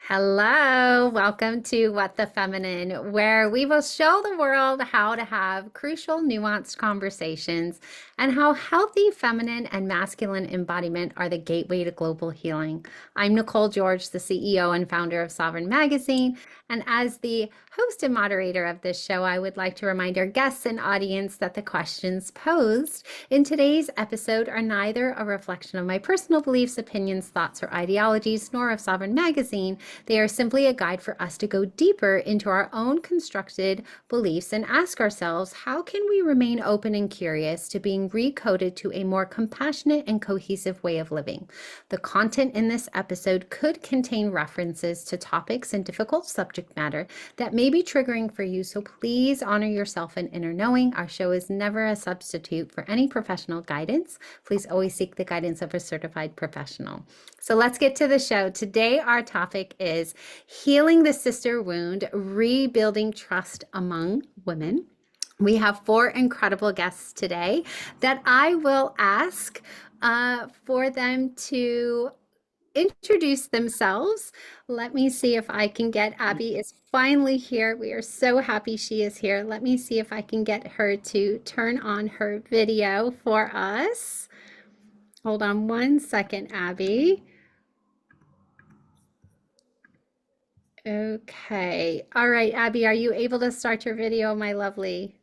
Hello, welcome to What the Feminine, where we will show the world how to have crucial, nuanced conversations and how healthy feminine and masculine embodiment are the gateway to global healing. I'm Nicole George, the CEO and founder of Sovereign Magazine. And as the host and moderator of this show, I would like to remind our guests and audience that the questions posed in today's episode are neither a reflection of my personal beliefs, opinions, thoughts, or ideologies, nor of Sovereign Magazine. They are simply a guide for us to go deeper into our own constructed beliefs and ask ourselves, how can we remain open and curious to being recoded to a more compassionate and cohesive way of living? The content in this episode could contain references to topics and difficult subject matter that may be triggering for you, so please honor yourself and inner knowing. Our show is never a substitute for any professional guidance. Please always seek the guidance of a certified professional. So let's get to the show. Today, our topic is healing the sister wound, rebuilding trust among women. We have four incredible guests today that I will ask for them to introduce themselves. Let me see if I can get Abby is finally here. We are so happy she is here. Let me see if I can get her to turn on her video for us. Hold on one second, Abby. Okay. All right, Abby, are you able to start your video, my lovely?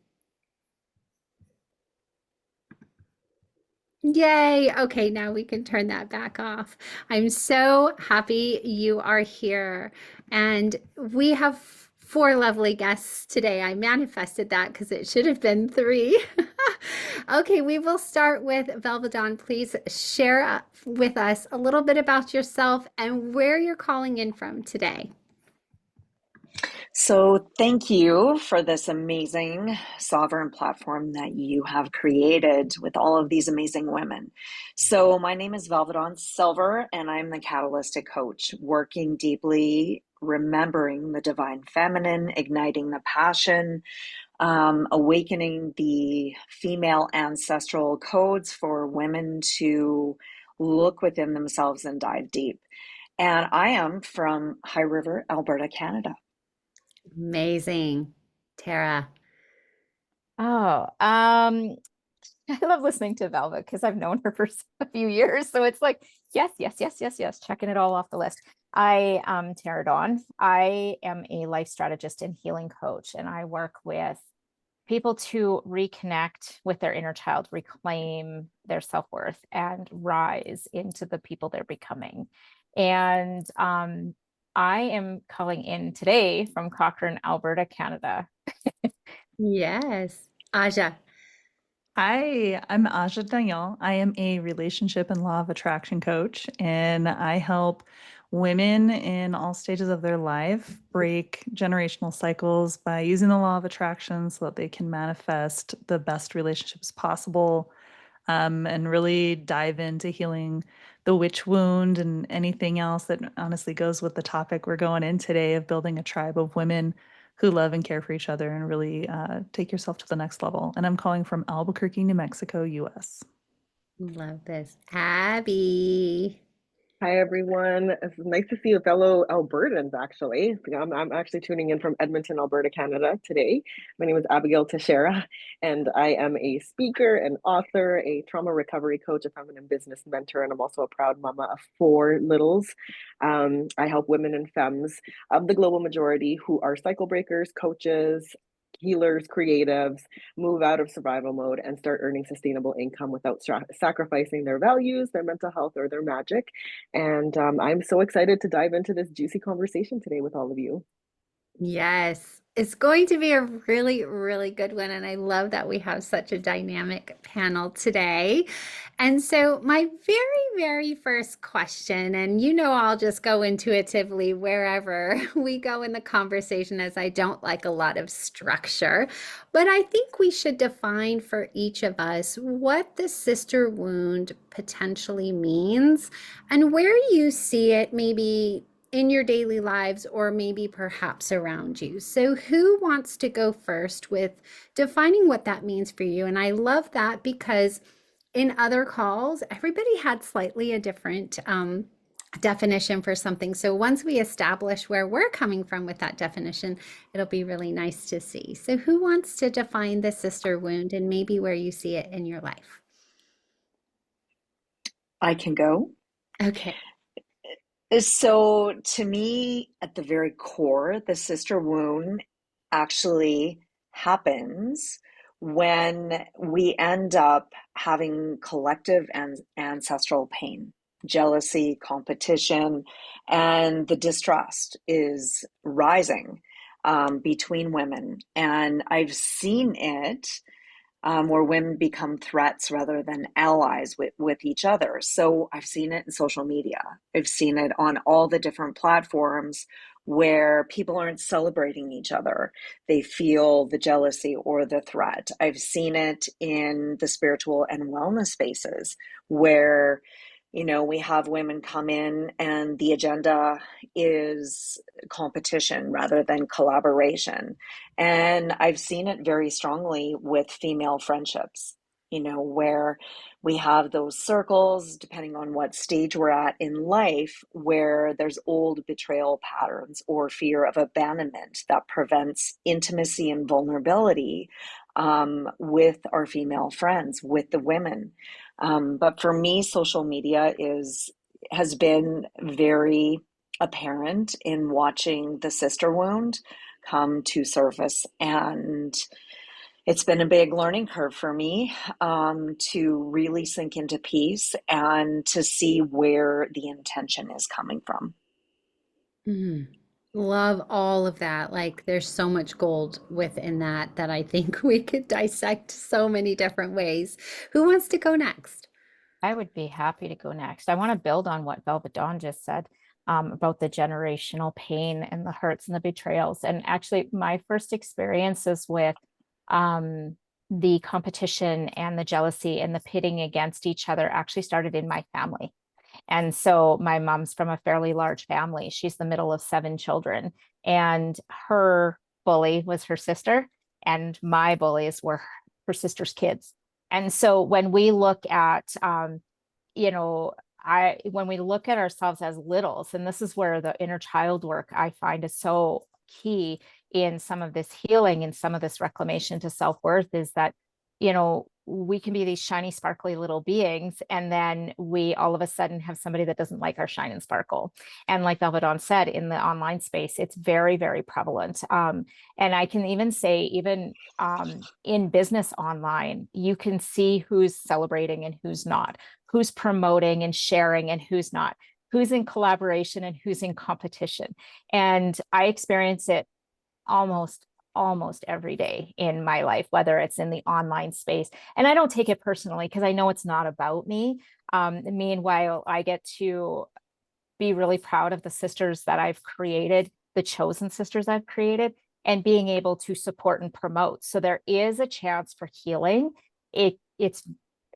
Yay. Okay, now we can turn that back off. I'm so happy you are here. And we have four lovely guests today. I manifested that because it should have been three. Okay, we will start with Velva Dawn. Please share with us a little bit about yourself and where you're calling in from today. So, thank you for this amazing sovereign platform that you have created with all of these amazing women. So, my name is Velva Dawn Silver, and I'm the Catalytic Coach, working deeply, remembering the divine feminine, igniting the passion, awakening the female ancestral codes for women to look within themselves and dive deep. And I am from High River, Alberta, Canada. Amazing. Tara. Oh, I love listening to Velva because I've known her for a few years. So it's like, yes, yes, yes, yes, yes, checking it all off the list. I am Terra Dawn. I am a life strategist and healing coach, and I work with people to reconnect with their inner child, reclaim their self-worth, and rise into the people they're becoming. And I am calling in today from Cochrane, Alberta, Canada. Yes. Aja. Hi, I'm Aja Daigneault. I am a relationship and law of attraction coach, and I help women in all stages of their life break generational cycles by using the law of attraction so that they can manifest the best relationships possible, and really dive into healing the witch wound and anything else that honestly goes with the topic we're going in today of building a tribe of women who love and care for each other and really take yourself to the next level. And I'm calling from Albuquerque, New Mexico, US. Love this. Abby. Hi, everyone. It's nice to see a fellow Albertans, actually. I'm actually tuning in from Edmonton, Alberta, Canada today. My name is Abigail Teixeira, and I am a speaker, an author, a trauma recovery coach, a feminine business mentor, and I'm also a proud mama of four littles. I help women and femmes of the global majority who are cycle breakers, coaches, healers, creatives, move out of survival mode and start earning sustainable income without sacrificing their values, their mental health, or their magic. And I'm so excited to dive into this juicy conversation today with all of you. Yes, it's going to be a really, really good one. And I love that we have such a dynamic panel today. And so, my very first question, and I'll just go intuitively wherever we go in the conversation, as I don't like a lot of structure. But I think we should define for each of us what the sister wound potentially means and where you see it maybe in your daily lives or maybe perhaps around you. So who wants to go first with defining what that means for you? And I love that because in other calls, everybody had slightly a different definition for something. So once we establish where we're coming from with that definition, it'll be really nice to see. So who wants to define the sister wound and maybe where you see it in your life? I can go. Okay. So, to me, at the very core, the sister wound actually happens when we end up having collective and ancestral pain, jealousy, competition, and the distrust is rising between women. And I've seen it where women become threats rather than allies with each other. So I've seen it in social media. I've seen it on all the different platforms where people aren't celebrating each other. They feel the jealousy or the threat. I've seen it in the spiritual and wellness spaces where we have women come in and the agenda is competition rather than collaboration. And I've seen it very strongly with female friendships, where we have those circles, depending on what stage we're at in life, where there's old betrayal patterns or fear of abandonment that prevents intimacy and vulnerability with our female friends, with the women. But for me, social media has been very apparent in watching the sister wound come to surface. And it's been a big learning curve for me to really sink into peace and to see where the intention is coming from. Mhm. Love all of that. Like there's so much gold within that I think we could dissect so many different ways. Who wants to go next? I would be happy to go next. I want to build on what Velva Dawn just said about the generational pain and the hurts and the betrayals. And actually, my first experiences with the competition and the jealousy and the pitting against each other actually started in my family. And so my mom's from a fairly large family. She's the middle of 7 children, and her bully was her sister, and my bullies were her sister's kids. And so when we look at, you know, when we look at ourselves as littles, and this is where the inner child work I find is so key in some of this healing and some of this reclamation to self-worth, is that, we can be these shiny, sparkly little beings, and then we all of a sudden have somebody that doesn't like our shine and sparkle. And like Velva Dawn said, in the online space, it's very, very prevalent. And I can even say, in business online, you can see who's celebrating and who's not, who's promoting and sharing and who's not, who's in collaboration and who's in competition. And I experience it almost every day in my life, whether it's in the online space. And I don't take it personally because I know it's not about me. Meanwhile, I get to be really proud of the sisters that I've created, the chosen sisters I've created, and being able to support and promote. So there is a chance for healing. It's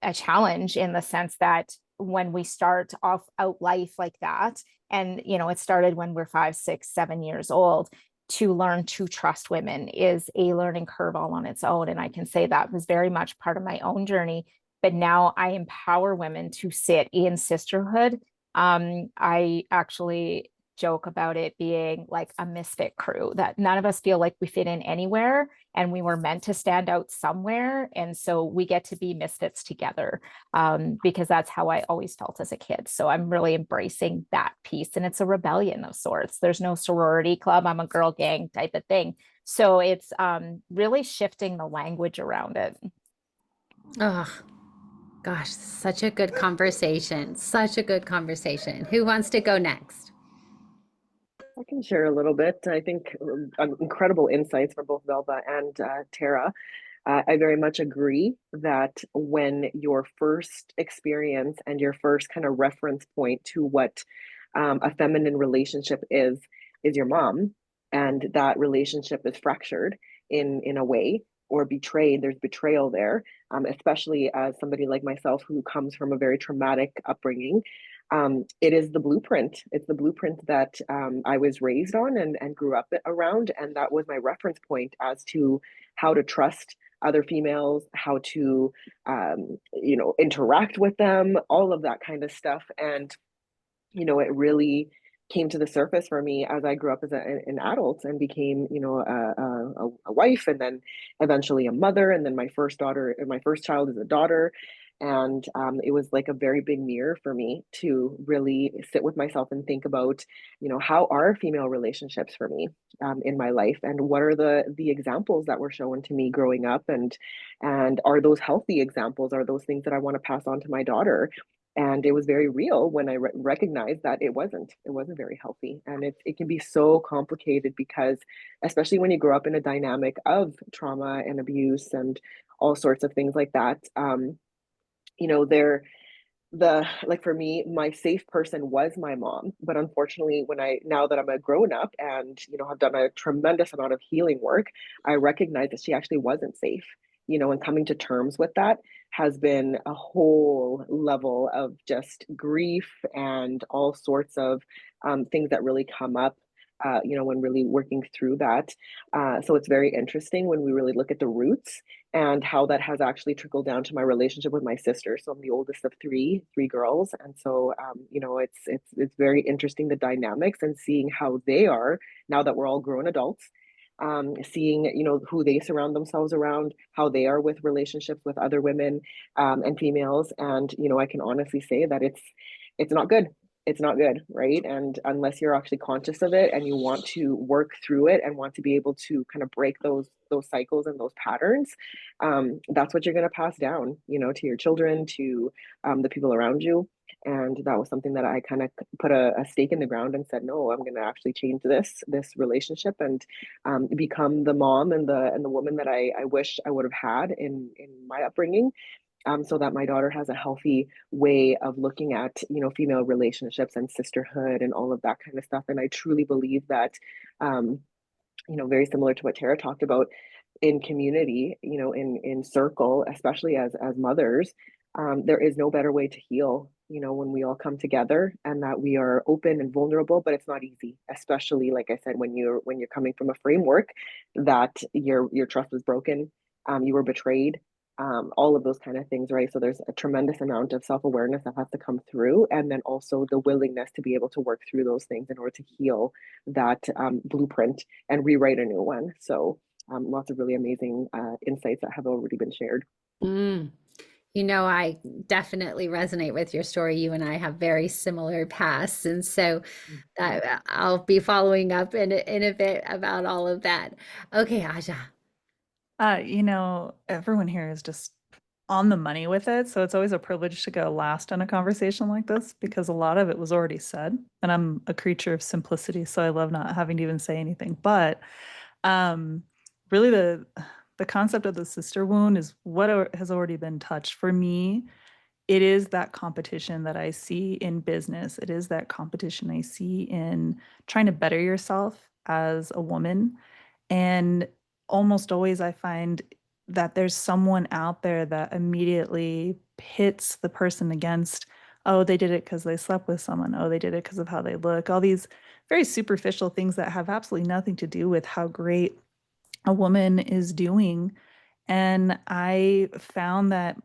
a challenge in the sense that when we start off out life like that, and it started when we're 5, 6, 7 years old, to learn to trust women is a learning curve all on its own. And I can say that was very much part of my own journey. But now I empower women to sit in sisterhood. I actually joke about it being like a misfit crew, that none of us feel like we fit in anywhere, and we were meant to stand out somewhere. And so we get to be misfits together, because that's how I always felt as a kid. So I'm really embracing that piece. And it's a rebellion of sorts. There's no sorority club, I'm a girl gang type of thing. So it's really shifting the language around it. Oh, gosh, such a good conversation. Such a good conversation. Who wants to go next? I can share a little bit. I think incredible insights from both Velva and Terra. I very much agree that when your first experience and your first kind of reference point to what a feminine relationship is your mom, and that relationship is fractured in a way, or betrayed. There's betrayal there, especially as somebody like myself who comes from a very traumatic upbringing. It is the blueprint. It's the blueprint that I was raised on and grew up around. And that was my reference point as to how to trust other females, how to, interact with them, all of that kind of stuff. And it really came to the surface for me as I grew up as an adult and became, a wife, and then eventually a mother, and then my first child is a daughter. And it was like a very big mirror for me to really sit with myself and think about, how are female relationships for me in my life, and what are the examples that were shown to me growing up, and are those healthy examples? Are those things that I want to pass on to my daughter? And it was very real when I recognized that it wasn't very healthy. And it can be so complicated because, especially when you grow up in a dynamic of trauma and abuse and all sorts of things like that, they're the like for me, my safe person was my mom. But unfortunately, now that I'm a grown up and have done a tremendous amount of healing work, I recognize that she actually wasn't safe. And coming to terms with that has been a whole level of just grief and all sorts of things that really come up, when really working through that. So it's very interesting when we really look at the roots and how that has actually trickled down to my relationship with my sister. So I'm the oldest of three girls, and so it's very interesting, the dynamics, and seeing how they are now that we're all grown adults. Seeing who they surround themselves around, how they are with relationships with other women and females, and I can honestly say that it's not good. It's not good, right? And unless you're actually conscious of it and you want to work through it and want to be able to kind of break those cycles and those patterns, that's what you're going to pass down, to your children, to the people around you. And that was something that I kind of put a stake in the ground and said, no, I'm going to actually change this relationship, and become the mom and the woman that I wish I would have had in my upbringing, so that my daughter has a healthy way of looking at, female relationships and sisterhood and all of that kind of stuff. And I truly believe that, very similar to what Tara talked about, in community, in circle, especially as mothers, there is no better way to heal, when we all come together and that we are open and vulnerable. But it's not easy, especially, like I said, when you're coming from a framework that your trust was broken, you were betrayed, all of those kind of things, right? So there's a tremendous amount of self-awareness that has to come through, and then also the willingness to be able to work through those things in order to heal that blueprint and rewrite a new one. So lots of really amazing insights that have already been shared. Mm. I definitely resonate with your story. You and I have very similar pasts. And so I'll be following up in a bit about all of that. Okay, Aja. Everyone here is just on the money with it. So it's always a privilege to go last in a conversation like this because a lot of it was already said. And I'm a creature of simplicity, so I love not having to even say anything. But really the concept of the sister wound is what has already been touched. For me, it is that competition that I see in business. It is that competition I see in trying to better yourself as a woman. And almost always I find that there's someone out there that immediately pits the person against, oh, they did it because they slept with someone. Oh, they did it because of how they look. All these very superficial things that have absolutely nothing to do with how great a woman is doing. And I found that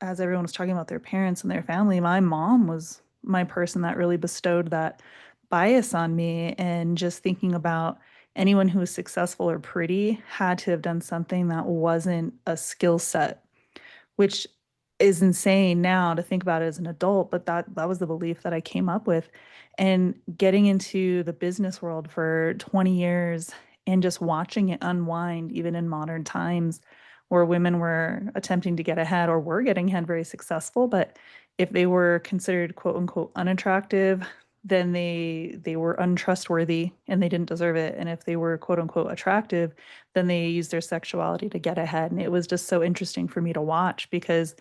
as everyone was talking about their parents and their family, my mom was my person that really bestowed that bias on me. And just thinking about anyone who was successful or pretty had to have done something that wasn't a skill set, which is insane now to think about it as an adult, but that was the belief that I came up with. And getting into the business world for 20 years and just watching it unwind, even in modern times, where women were attempting to get ahead or were getting ahead very successful, but if they were considered quote unquote unattractive, then they were untrustworthy and they didn't deserve it. And if they were quote unquote attractive, then they used their sexuality to get ahead. And it was just so interesting for me to watch because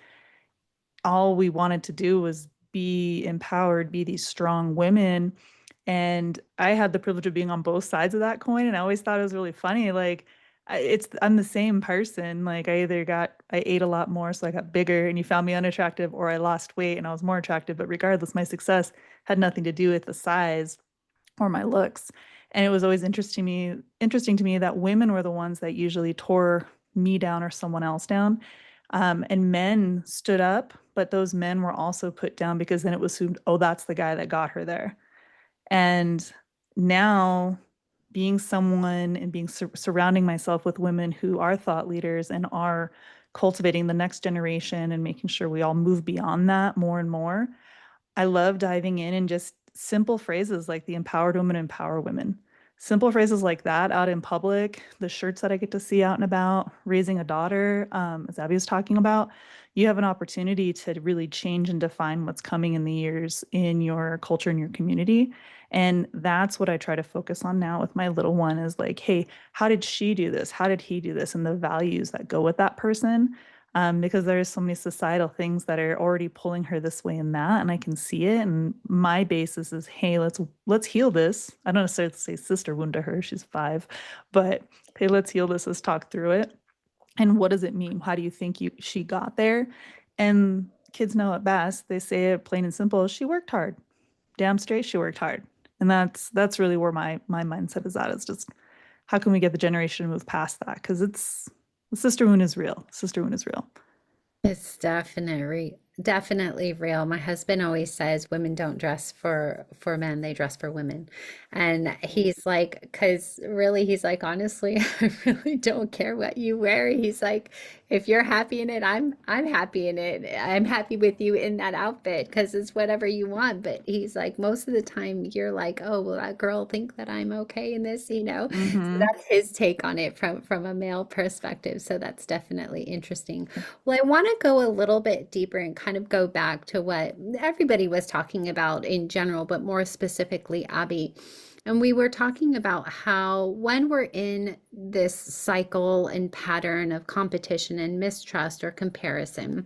all we wanted to do was be empowered, be these strong women. And I had the privilege of being on both sides of that coin. And I always thought it was really funny. Like, I'm the same person. Like, I ate a lot more, so I got bigger, and you found me unattractive, or I lost weight and I was more attractive. But regardless, my success had nothing to do with the size or my looks. And it was always interesting to me that women were the ones that usually tore me down or someone else down. And men stood up, but those men were also put down because then it was assumed, oh, that's the guy that got her there. And now being someone and being surrounding myself with women who are thought leaders and are cultivating the next generation and making sure we all move beyond that more and more. I love diving in and just simple phrases like the empowered woman empower women. Simple phrases like that out in public, the shirts that I get to see out and about, raising a daughter, as Abby was talking about, you have an opportunity to really change and define what's coming in the years in your culture and your community. And that's what I try to focus on now with my little one is like, hey, how did she do this? How did he do this? And the values that go with that person. Because there's so many societal things that are already pulling her this way and that, and I can see it. And my basis is, hey, let's heal this. I don't necessarily say sister wound to her; she's 5, but hey, let's heal this. Let's talk through it. And what does it mean? How do you think she got there? And kids know it best. They say it plain and simple. She worked hard. Damn straight, she worked hard. And that's really where my mindset is at. It's just how can we get the generation to move past that? Because it's the sister wound is real. Sister wound is real. It's definitely real. My husband always says women don't dress for men, they dress for women. And he's like, because really, he's like, honestly, I really don't care what you wear. He's like, if you're happy in it, I'm happy in it. I'm happy with you in that outfit because it's whatever you want. But he's like, most of the time you're like, oh, will that girl think that I'm okay in this, you know? So Mm-hmm. that's his take on it from a male perspective. So that's definitely interesting. Well, I want to go a little bit deeper and kind of go back to what everybody was talking about in general, but more specifically, Abby. And we were talking about how when we're in this cycle and pattern of competition and mistrust or comparison,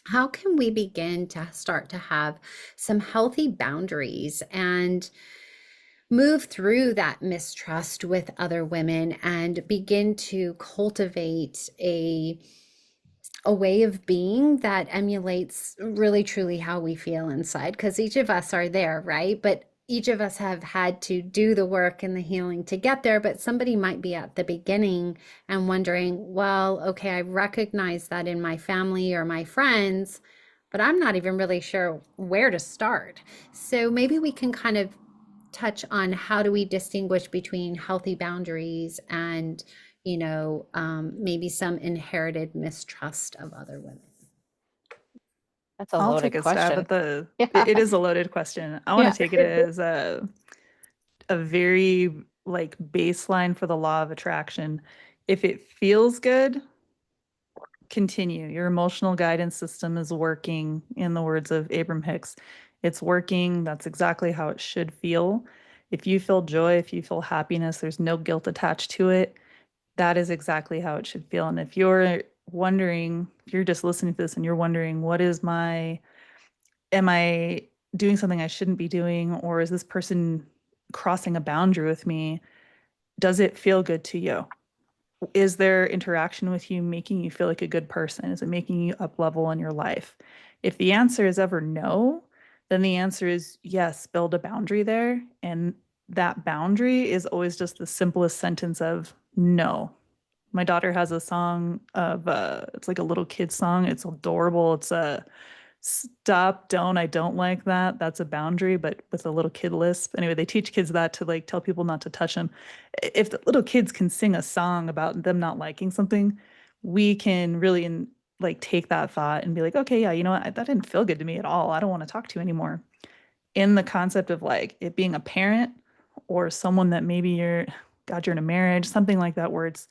how can we begin to start to have some healthy boundaries and move through that mistrust with other women and begin to cultivate a way of being that emulates really truly how we feel inside, because each of us are there, right? But each of us have had to do the work and the healing to get there. But somebody might be at the beginning and wondering, well, okay, I recognize that in my family or my friends, but I'm not even really sure where to start. So maybe we can kind of touch on how do we distinguish between healthy boundaries and, maybe some inherited mistrust of other women. That's a I'll loaded take a stab question. at the. Yeah. It is a loaded question. I want Yeah. to take it as a very like baseline for the law of attraction. If it feels good, continue. Your emotional guidance system is working, in the words of Abram Hicks. It's working. That's exactly how it should feel. If you feel joy, if you feel happiness, there's no guilt attached to it. That is exactly how it should feel. And if you're wondering, if you're just listening to this and you're wondering, am I doing something I shouldn't be doing? Or is this person crossing a boundary with me? Does it feel good to you? Is their interaction with you making you feel like a good person? Is it making you up level in your life? If the answer is ever no, then the answer is yes, build a boundary there. And that boundary is always just the simplest sentence of no. My daughter has a song of it's like a little kid song. It's adorable. It's a stop, don't, I don't like that. That's a boundary, but with a little kid lisp. Anyway, they teach kids that to like tell people not to touch them. If the little kids can sing a song about them not liking something, we can really like take that thought and be like, okay, yeah, you know what? That didn't feel good to me at all. I don't want to talk to you anymore. In the concept of like it being a parent or someone that maybe you're in a marriage, something like that, where it's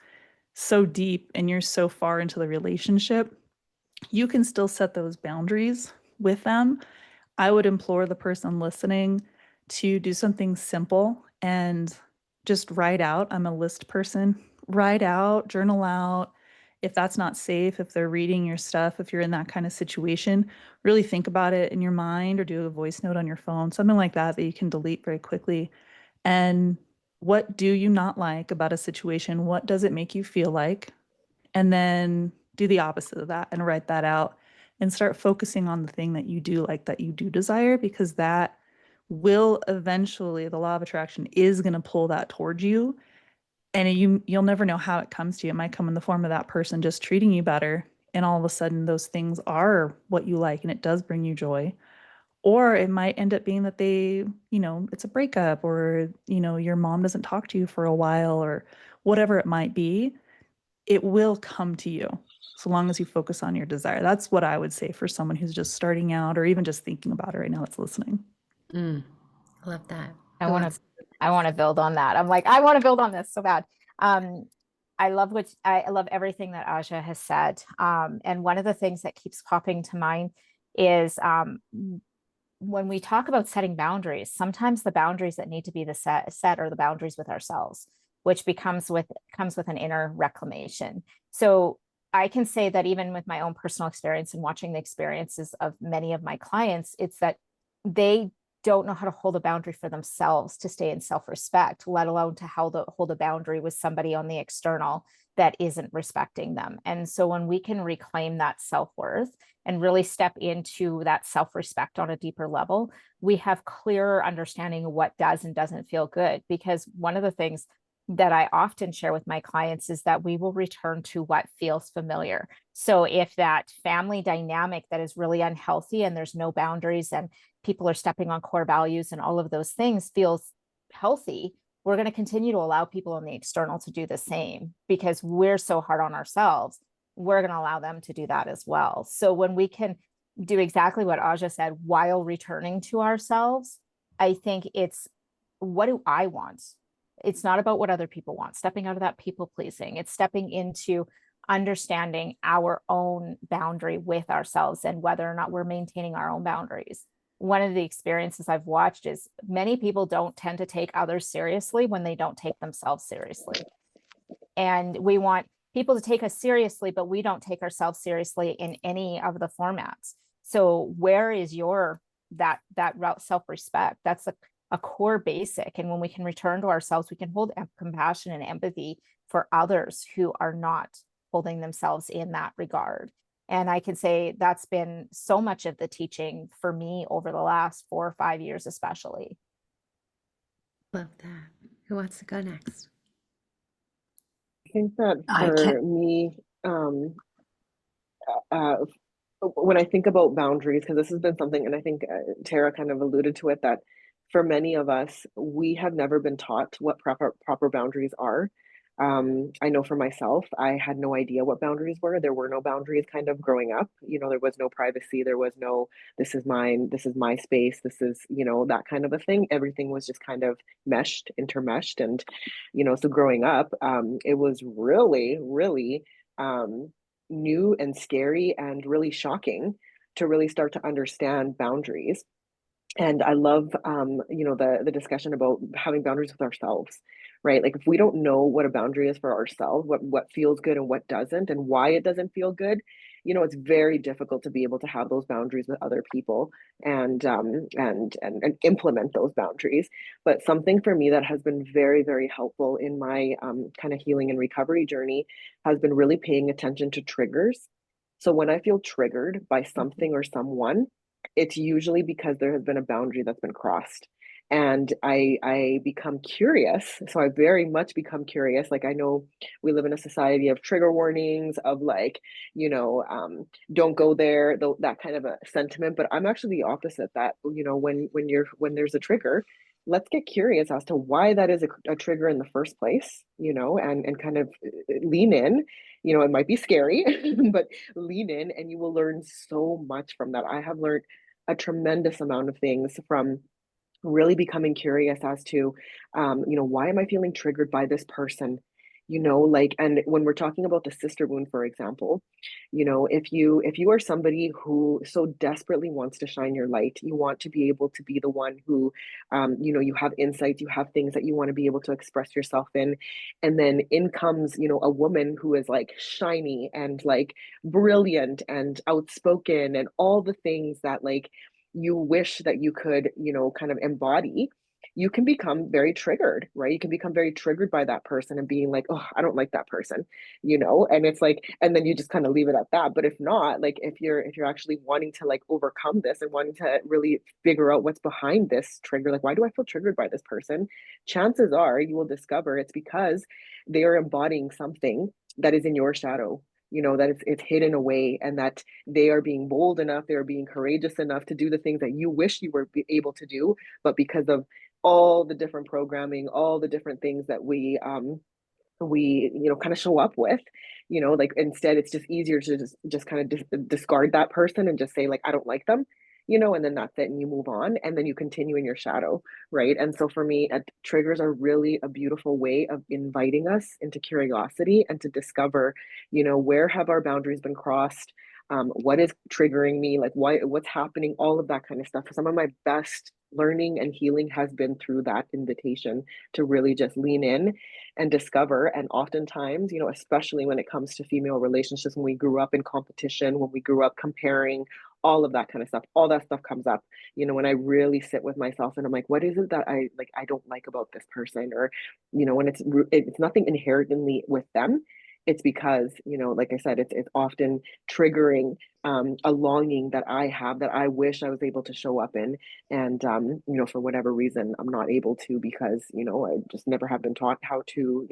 so deep and you're so far into the relationship, you can still set those boundaries with them. I would implore the person listening to do something simple and just write out. I'm a list person. Write out, journal out. If that's not safe, if they're reading your stuff, if you're in that kind of situation, really think about it in your mind or do a voice note on your phone, something like that that you can delete very quickly. And what do you not like about a situation? What does it make you feel like? And then do the opposite of that and write that out and start focusing on the thing that you do like, that you do desire, because that will eventually, the law of attraction is going to pull that towards you. And you'll never know how it comes to you. It might come in the form of that person just treating you better. and all of a sudden those things are what you like and it does bring you joy. Or it might end up being that they, it's a breakup, or, your mom doesn't talk to you for a while, or whatever it might be. It will come to you so long as you focus on your desire. That's what I would say for someone who's just starting out or even just thinking about it right now that's listening. I love that. I Who want wants? to I want to build on that. I'm like, I want to build on this so bad. Um, I love everything that Aja has said. And one of the things that keeps popping to mind is when we talk about setting boundaries, sometimes the boundaries that need to be set are the boundaries with ourselves, which comes with an inner reclamation. So I can say that even with my own personal experience and watching the experiences of many of my clients, it's that they don't know how to hold a boundary for themselves to stay in self-respect, let alone to hold a boundary with somebody on the external that isn't respecting them. And so when we can reclaim that self-worth and really step into that self-respect on a deeper level, we have clearer understanding of what does and doesn't feel good. Because one of the things that I often share with my clients is that we will return to what feels familiar. So if that family dynamic that is really unhealthy and there's no boundaries and people are stepping on core values and all of those things feels healthy, we're going to continue to allow people on the external to do the same because we're so hard on ourselves. We're going to allow them to do that as well. So when we can do exactly what Aja said while returning to ourselves, I think it's, what do I want? It's not about what other people want, stepping out of that people pleasing. It's stepping into understanding our own boundary with ourselves and whether or not we're maintaining our own boundaries. One of the experiences I've watched is many people don't tend to take others seriously when they don't take themselves seriously. And we want people to take us seriously, but we don't take ourselves seriously in any of the formats. So where is that self-respect? That's a core basic. And when we can return to ourselves, we can hold compassion and empathy for others who are not holding themselves in that regard. And I can say that's been so much of the teaching for me over the last 4 or 5 years, especially. Love that. Who wants to go next? I think that I for can me, uh, when I think about boundaries, because this has been something, and I think Tara kind of alluded to it, that for many of us, we have never been taught what proper boundaries are. I know for myself, I had no idea what boundaries were. There were no boundaries kind of growing up. There was no privacy. There was no, this is mine, this is my space, this is, that kind of a thing. Everything was just kind of intermeshed. And, so growing up, it was really, really, new and scary and really shocking to really start to understand boundaries. And I love, the discussion about having boundaries with ourselves, right? Like if we don't know what a boundary is for ourselves, what feels good and what doesn't, and why it doesn't feel good, it's very difficult to be able to have those boundaries with other people and implement those boundaries. But something for me that has been very, very helpful in my kind of healing and recovery journey has been really paying attention to triggers. So when I feel triggered by something or someone, it's usually because there has been a boundary that's been crossed. And I become curious. So I very much become curious. Like I know we live in a society of trigger warnings, of like, don't go there, that kind of a sentiment. But I'm actually the opposite. That when there's a trigger, let's get curious as to why that is a trigger in the first place. And kind of lean in. It might be scary, but lean in, and you will learn so much from that. I have learned a tremendous amount of things from really becoming curious as to why am I feeling triggered by this person, like. And when we're talking about the sister wound, for example, if you are somebody who so desperately wants to shine your light, you want to be able to be the one who you have insights, you have things that you want to be able to express yourself in, and then in comes a woman who is like shiny and like brilliant and outspoken and all the things that like you wish that you could, kind of embody. You can become very triggered, right? You can become very triggered by that person and being like, oh, I don't like that person, and it's like, and then you just kind of leave it at that. But if not, like if you're actually wanting to like overcome this and wanting to really figure out what's behind this trigger, like why do I feel triggered by this person? Chances are you will discover it's because they are embodying something that is in your shadow. that it's hidden away, and that they are being bold enough, they're being courageous enough to do the things that you wish you were able to do, but because of all the different programming, all the different things that we kind of show up with, like instead it's just easier to just kind of discard that person and just say like, I don't like them, and then that's it, and you move on, and then you continue in your shadow, right? And so for me, triggers are really a beautiful way of inviting us into curiosity and to discover, where have our boundaries been crossed, what is triggering me, like what's happening, all of that kind of stuff. Some of my best learning and healing has been through that invitation to really just lean in and discover. And oftentimes, especially when it comes to female relationships, when we grew up in competition, when we grew up comparing, all of that kind of stuff, all that stuff comes up, when I really sit with myself and I'm like, what is it that I don't like about this person? Or, when it's nothing inherently with them. It's because, like I said, it's often triggering a longing that I have, that I wish I was able to show up in. And, for whatever reason, I'm not able to, because, I just never have been taught how to,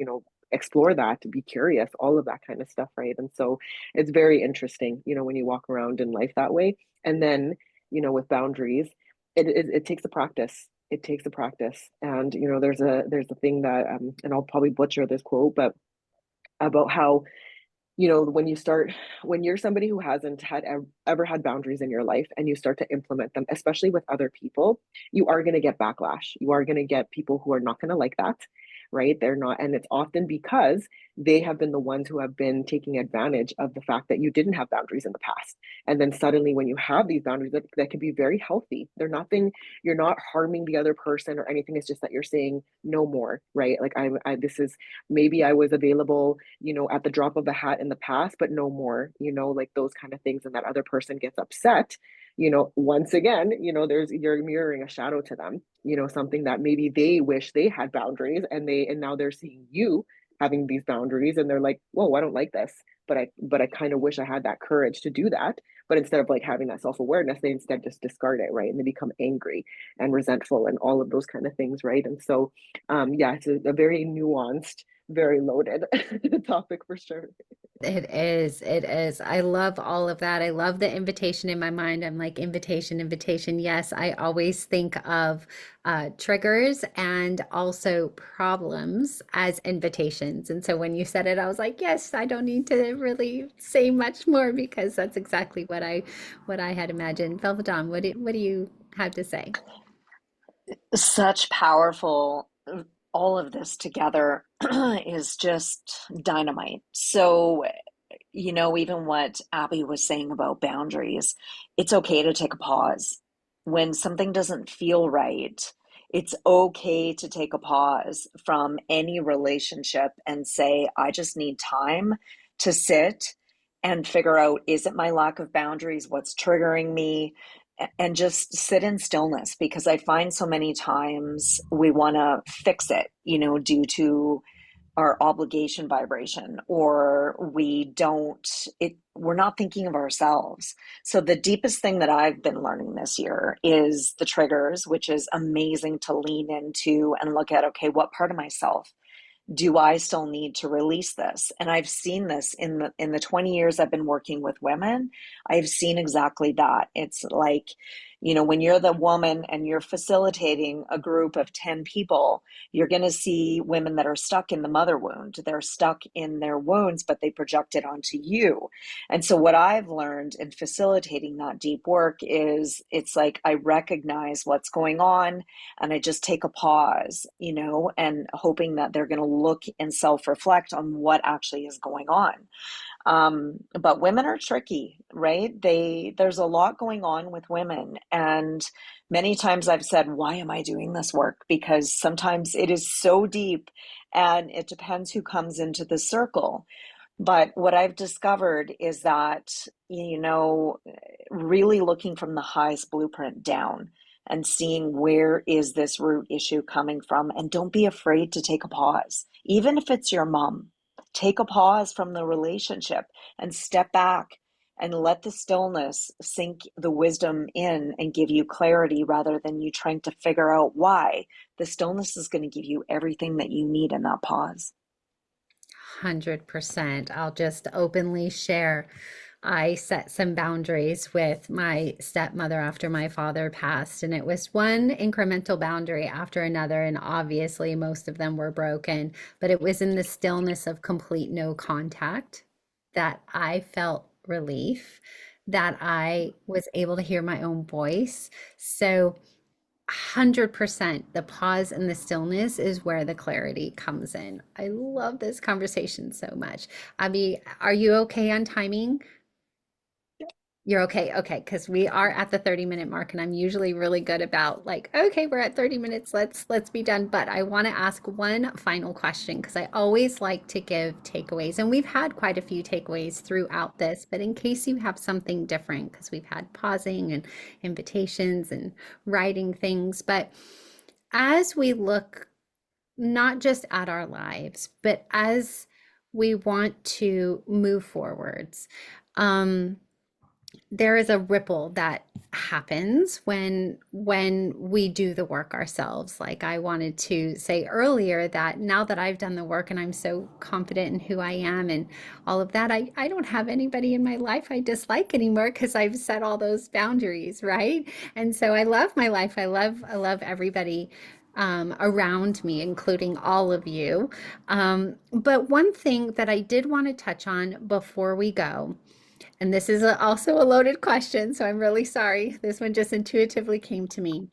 explore that, to be curious, all of that kind of stuff. Right. And so it's very interesting, when you walk around in life that way. And then, with boundaries, it takes a practice. It takes a practice. And, there's a thing that, and I'll probably butcher this quote, but about how, when you're somebody who hasn't ever had boundaries in your life, and you start to implement them, especially with other people, you are going to get backlash. You are going to get people who are not going to like that, right? They're not, and it's often because they have been the ones who have been taking advantage of the fact that you didn't have boundaries in the past. And then suddenly when you have these boundaries, that can be very healthy. They're nothing, you're not harming the other person or anything. It's just that you're saying no more, right? Like this is, maybe I was available, at the drop of a hat in the past, but no more, like those kind of things. And that other person gets upset, once again, you're mirroring a shadow to them, something that maybe they wish they had boundaries, and now they're seeing you having these boundaries, and they're like, whoa, I don't like this, but I kind of wish I had that courage to do that. But instead of like having that self-awareness, they instead just discard it, right? And they become angry and resentful and all of those kind of things, right? And so yeah, it's a very nuanced, very loaded topic for sure. It is. It is. I love all of that. I love the invitation in my mind. I'm like, invitation, invitation. Yes, I always think of triggers and also problems as invitations. And so when you said it, I was like, yes, I don't need to really say much more, because that's exactly what I had imagined. Velva Dawn, what do you have to say? Such powerful, all of this together is just dynamite. So, even what Abby was saying about boundaries, it's okay to take a pause. When something doesn't feel right, it's okay to take a pause from any relationship and say, I just need time to sit and figure out, is it my lack of boundaries? What's triggering me? And just sit in stillness, because I find so many times we want to fix it, due to our obligation vibration, or we're not thinking of ourselves. So the deepest thing that I've been learning this year is the triggers, which is amazing to lean into and look at, okay, what part of myself do I still need to release this? And I've seen this in the 20 years I've been working with women. I've seen exactly that. It's like, when you're the woman and you're facilitating a group of 10 people, you're going to see women that are stuck in the mother wound. They're stuck in their wounds, but they project it onto you. And so what I've learned in facilitating that deep work is, it's like I recognize what's going on, and I just take a pause, and hoping that they're going to look and self-reflect on what actually is going on. But women are tricky, right? There's a lot going on with women. And many times I've said, why am I doing this work? Because sometimes it is so deep, and it depends who comes into the circle. But what I've discovered is that, really looking from the highest blueprint down and seeing, where is this root issue coming from? And don't be afraid to take a pause. Even if it's your mom, take a pause from the relationship and step back and let the stillness sink the wisdom in and give you clarity, rather than you trying to figure out why. The stillness is going to give you everything that you need in that pause. 100%. I'll just openly share. I set some boundaries with my stepmother after my father passed, and it was one incremental boundary after another. And obviously, most of them were broken, but it was in the stillness of complete no contact that I felt relief, that I was able to hear my own voice. So, 100% the pause and the stillness is where the clarity comes in. I love this conversation so much. Abby, are you okay on timing? You're okay. Okay, because we are at the 30-minute mark and I'm usually really good about like, okay, we're at 30 minutes. Let's be done. But I want to ask one final question because I always like to give takeaways. And we've had quite a few takeaways throughout this, but in case you have something different, because we've had pausing and invitations and writing things. But as we look not just at our lives, but as we want to move forwards, um, there is a ripple that happens when we do the work ourselves. Like I wanted to say earlier that now that I've done the work and I'm so confident in who I am and all of that, I don't have anybody in my life I dislike anymore because I've set all those boundaries, right? And so I love my life. I love everybody around me, including all of you. But one thing that I did want to touch on before we go, and this is also a loaded question, so I'm really sorry. This one just intuitively came to me.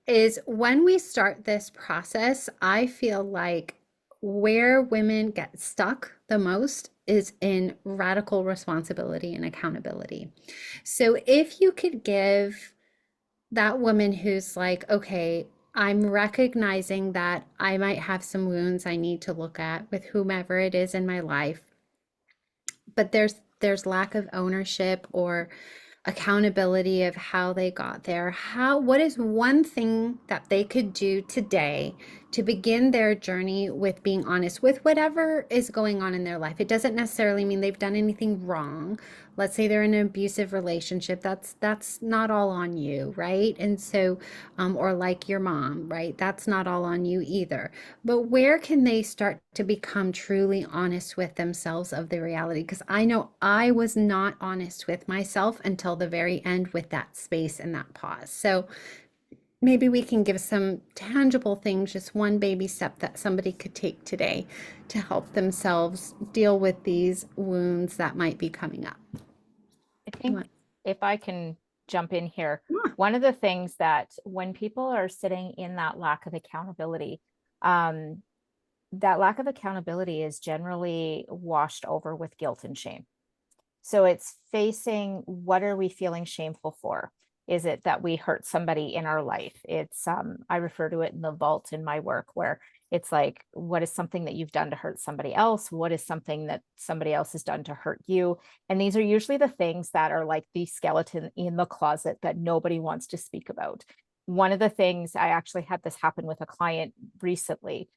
Is when we start this process, I feel like where women get stuck the most is in radical responsibility and accountability. So if you could give that woman who's like, okay, I'm recognizing that I might have some wounds I need to look at with whomever it is in my life, but there's lack of ownership or accountability of how they got there. What is one thing that they could do today to begin their journey with being honest with whatever is going on in their life? It doesn't necessarily mean they've done anything wrong. Let's say they're in an abusive relationship. That's not all on you, right? And so, or like your mom, right? That's not all on you either. But where can they start to become truly honest with themselves of the reality? Because I know I was not honest with myself until the very end with that space and that pause. So maybe we can give some tangible things, just one baby step that somebody could take today to help themselves deal with these wounds that might be coming up. I think if I can jump in here, Yeah. one of the things that when people are sitting in that lack of accountability, that lack of accountability is generally washed over with guilt and shame. So it's facing, what are we feeling shameful for? Is it that we hurt somebody in our life? It's I refer to it in the vault in my work, where it's like, what is something that you've done to hurt somebody else? What is something that somebody else has done to hurt you? And these are usually the things that are like the skeleton in the closet that nobody wants to speak about. One of the things, I actually had this happen with a client recently.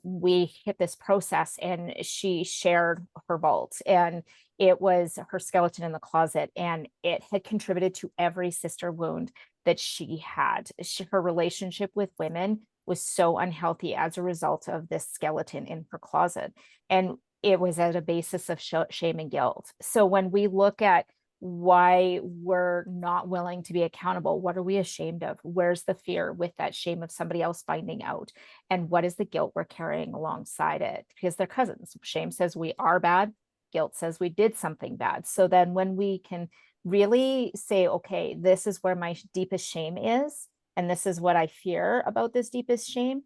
We hit this process and she shared her vault, and it was her skeleton in the closet, and it had contributed to every sister wound that she had. Her relationship with women was so unhealthy as a result of this skeleton in her closet. And it was at a basis of shame and guilt. So when we look at why we're not willing to be accountable, what are we ashamed of? Where's the fear with that shame of somebody else finding out? And what is the guilt we're carrying alongside it? Because they're cousins. Shame says we are bad. Guilt says we did something bad. So then when we can really say, okay, this is where my deepest shame is, and this is what I fear about this deepest shame,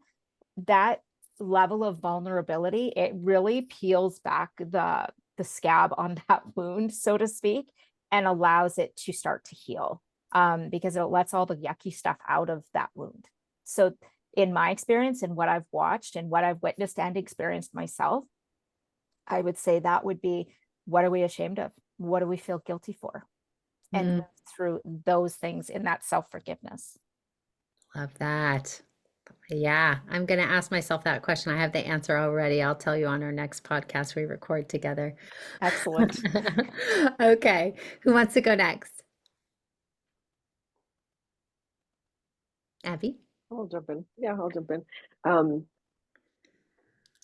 that level of vulnerability, it really peels back the scab on that wound, so to speak, and allows it to start to heal, because it lets all the yucky stuff out of that wound. So in my experience and what I've watched and what I've witnessed and experienced myself, I would say that would be, what are we ashamed of? What do we feel guilty for? And through those things in that self-forgiveness. Love that. Yeah, I'm going to ask myself that question. I have the answer already. I'll tell you on our next podcast we record together. Excellent. Okay, who wants to go next? Abby? I'll jump in. Yeah, I'll jump in. Um,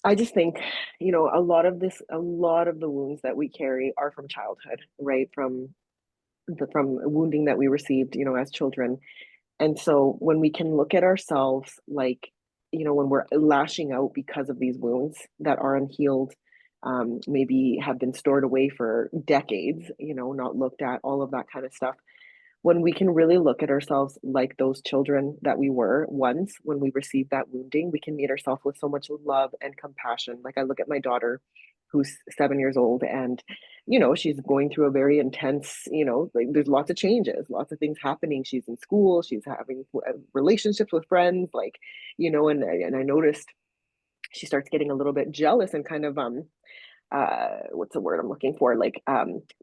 I just think, a lot of the wounds that we carry are from childhood, right? From wounding that we received, as children. And so when we can look at ourselves like, when we're lashing out because of these wounds that are unhealed, maybe have been stored away for decades, not looked at, all of that kind of stuff. When we can really look at ourselves like those children that we were once when we received that wounding, we can meet ourselves with so much love and compassion. Like I look at my daughter who's 7 years old, and she's going through a very intense, like there's lots of changes, lots of things happening. She's in school, she's having relationships with friends, like, and I noticed she starts getting a little bit jealous and kind of what's the word I'm looking for, like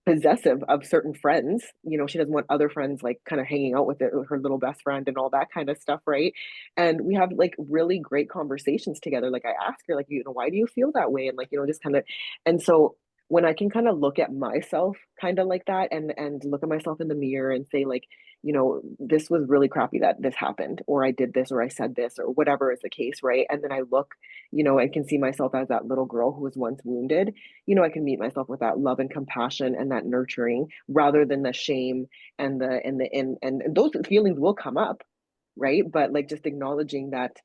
possessive of certain friends. She doesn't want other friends like kind of hanging out with her little best friend and all that kind of stuff, right? And we have like really great conversations together. Like I ask her, like, why do you feel that way? And like, just kind of, and so when I can kind of look at myself kind of like that, and look at myself in the mirror and say like, this was really crappy that this happened, or I did this, or I said this, or whatever is the case, right? And then I look, I can see myself as that little girl who was once wounded. I can meet myself with that love and compassion and that nurturing, rather than the shame and those feelings will come up, right? But like just acknowledging that,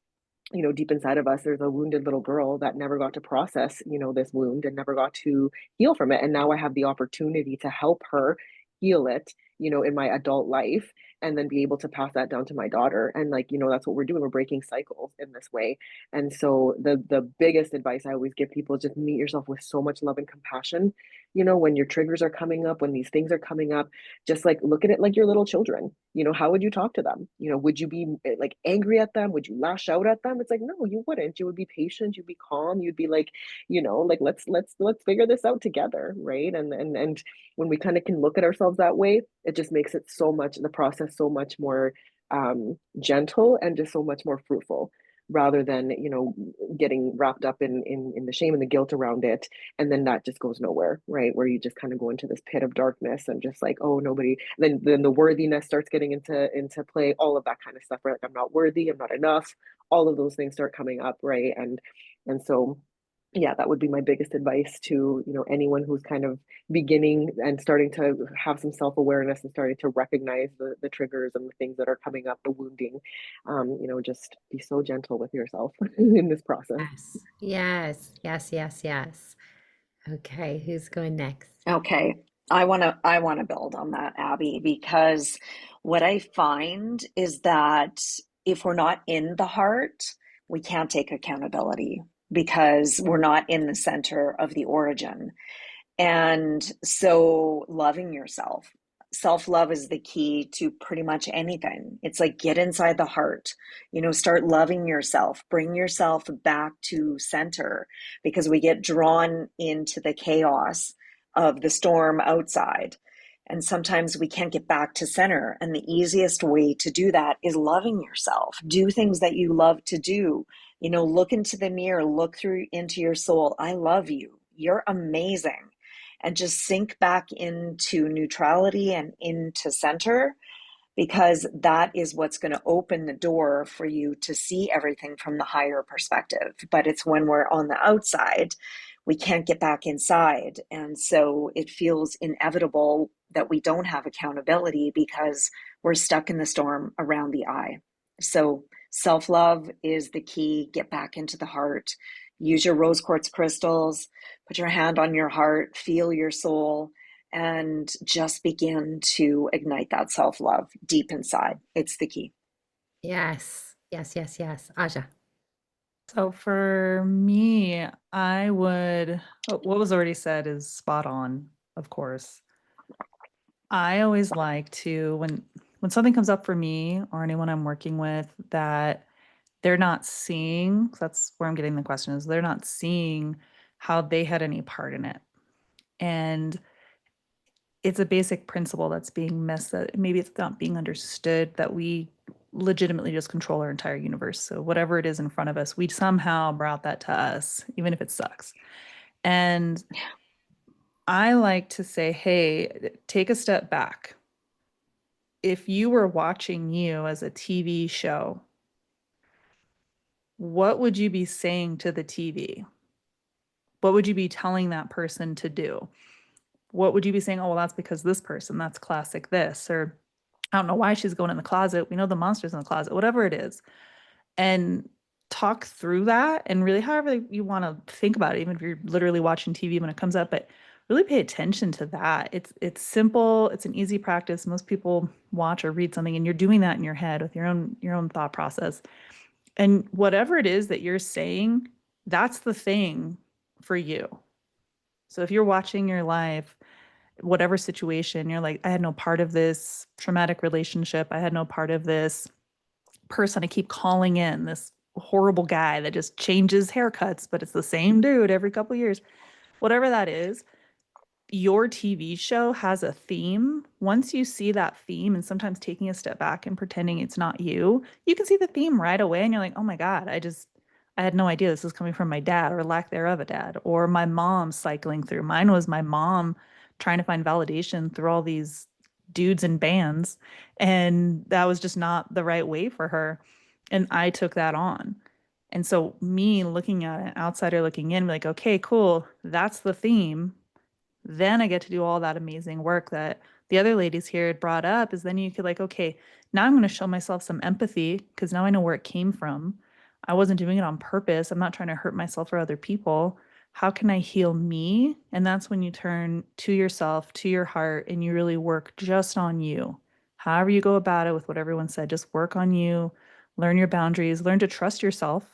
deep inside of us, there's a wounded little girl that never got to process, this wound, and never got to heal from it. And now I have the opportunity to help her heal it, in my adult life, and then be able to pass that down to my daughter. And like, that's what we're doing. We're breaking cycles in this way. And so the biggest advice I always give people is just meet yourself with so much love and compassion. When your triggers are coming up, when these things are coming up, just like look at it like your little children. How would you talk to them? Would you be like angry at them? Would you lash out at them? It's like, no, you wouldn't. You would be patient, you'd be calm, you'd be like, like let's figure this out together, right? And when we kind of can look at ourselves that way, it just makes it so much, the process so much more gentle, and just so much more fruitful, rather than getting wrapped up in the shame and the guilt around it, and then that just goes nowhere, right? Where you just kind of go into this pit of darkness, and just like, oh, nobody, then the worthiness starts getting into play, all of that kind of stuff, right? Like, I'm not worthy, I'm not enough, all of those things start coming up, right? And so yeah, that would be my biggest advice to anyone who's kind of beginning and starting to have some self-awareness, and starting to recognize the triggers and the things that are coming up, the wounding. Just be so gentle with yourself in this process. Yes. Yes. Yes. Yes. Yes. Okay. Who's going next? Okay. I want to build on that, Abby, because what I find is that if we're not in the heart, we can't take accountability because we're not in the center of the origin. And so loving yourself, self-love is the key to pretty much anything. It's like get inside the heart, start loving yourself, bring yourself back to center, because we get drawn into the chaos of the storm outside. And sometimes we can't get back to center. And the easiest way to do that is loving yourself. Do things that you love to do. Look into the mirror, look through into your soul. I love you. You're amazing, and just sink back into neutrality and into center, because that is what's going to open the door for you to see everything from the higher perspective. But it's when we're on the outside, we can't get back inside. And so it feels inevitable that we don't have accountability because we're stuck in the storm around the eye. So self love is the key. Get back into the heart. Use your rose quartz crystals. Put your hand on your heart. Feel your soul, and just begin to ignite that self love deep inside. It's the key. Yes. Yes. Yes. Yes. Aja. So for me, what was already said is spot on, of course. I always like to, when something comes up for me or anyone I'm working with that they're not seeing, 'cause that's where I'm getting the question, is they're not seeing how they had any part in it. And it's a basic principle that's being missed, that maybe it's not being understood, that we legitimately just control our entire universe. So whatever it is in front of us, we somehow brought that to us, even if it sucks. And I like to say, hey, take a step back. If you were watching you as a TV show, what would you be saying to the TV? What would you be telling that person to do? What would you be saying? Oh, well, that's because this person, that's classic this, or I don't know why she's going in the closet. We know the monster's in the closet, whatever it is. And talk through that and really however you want to think about it, even if you're literally watching TV when it comes up, but really pay attention to that. It's simple, it's an easy practice. Most people watch or read something and you're doing that in your head with your own thought process. And whatever it is that you're saying, that's the thing for you. So if you're watching your life, whatever situation, you're like, I had no part of this traumatic relationship. I had no part of this person I keep calling in, this horrible guy that just changes haircuts, but it's the same dude every couple years. Whatever that is, your TV show has a theme. Once you see that theme, and sometimes taking a step back and pretending it's not you, you can see the theme right away and you're like, oh my God, I had no idea this was coming from my dad or lack thereof a dad, or my mom cycling through. Mine was my mom trying to find validation through all these dudes and bands, and that was just not the right way for her. And I took that on. And so me looking at it, outsider looking in, like, okay, cool, that's the theme. Then I get to do all that amazing work that the other ladies here had brought up, is then you could like, okay, now I'm going to show myself some empathy because now I know where it came from. I wasn't doing it on purpose. I'm not trying to hurt myself or other people. How can I heal me? And that's when you turn to yourself, to your heart, and you really work just on you. However you go about it with what everyone said, just work on you, learn your boundaries, learn to trust yourself.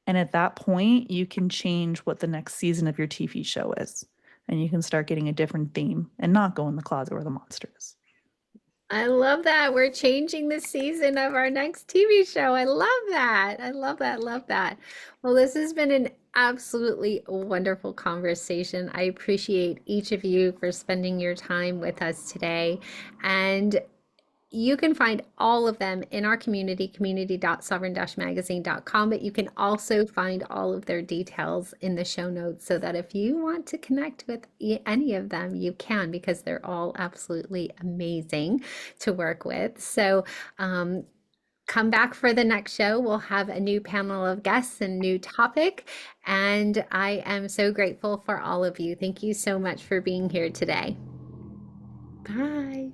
And at that point, you can change what the next season of your TV show is. And you can start getting a different theme and not go in the closet where the monster is. I love that. We're changing the season of our next TV show. I love that. I love that. Love that. Well, this has been an absolutely wonderful conversation. I appreciate each of you for spending your time with us today. And you can find all of them in our community, community.sovereign-magazine.com, but you can also find all of their details in the show notes so that if you want to connect with any of them, you can, because they're all absolutely amazing to work with. So come back for the next show. We'll have a new panel of guests and new topic. And I am so grateful for all of you. Thank you so much for being here today. Bye.